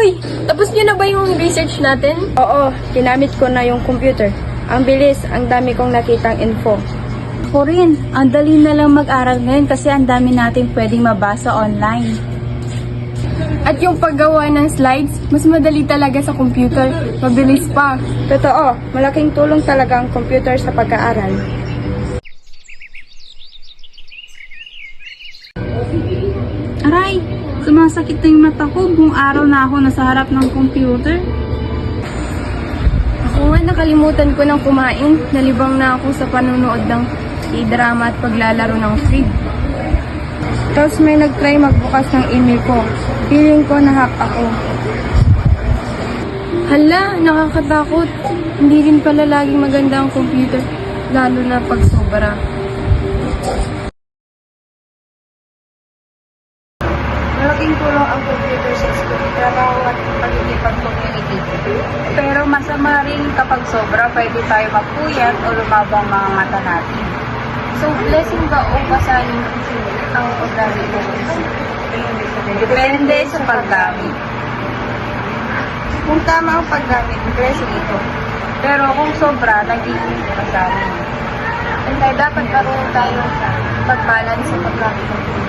Uy, tapos niyo na ba yung research natin? Oo, ginamit ko na yung computer. Ang bilis, ang dami kong nakitang info. Ako rin, ang dali na lang mag-aral ngayon kasi ang dami natin pwedeng mabasa online. At yung paggawa ng slides, mas madali talaga sa computer. Mabilis pa. Totoo, malaking tulong talaga ang computer sa pag-aaral. Aray, sumasakit na yung mata ko. Buong araw na ako nasa harap ng computer. Ako nga nakalimutan ko ng kumain. Nalibang na ako sa panonood ng K-drama at paglalaro ng Free. Tapos may nag-try magbukas ng email ko. Feeling ko na-hack ako. Hala, nakakatakot. Hindi rin pala laging maganda ang computer, lalo na pag sobra. Malaking tulong ang computer sa school, trabaho at pagkikipag-communicate. Pero masama rin kapag sobra, pwede tayo magpuyat o lumabang mga mata natin. So, blessing ba o basahin ang ugali ko? Depende sa paggamit. Kung tama ang paggamit, blessing ito. Pero kung sobra, nagiging kasama. Kaya dapat marunong tayo mag-balance sa paggamit ng computer.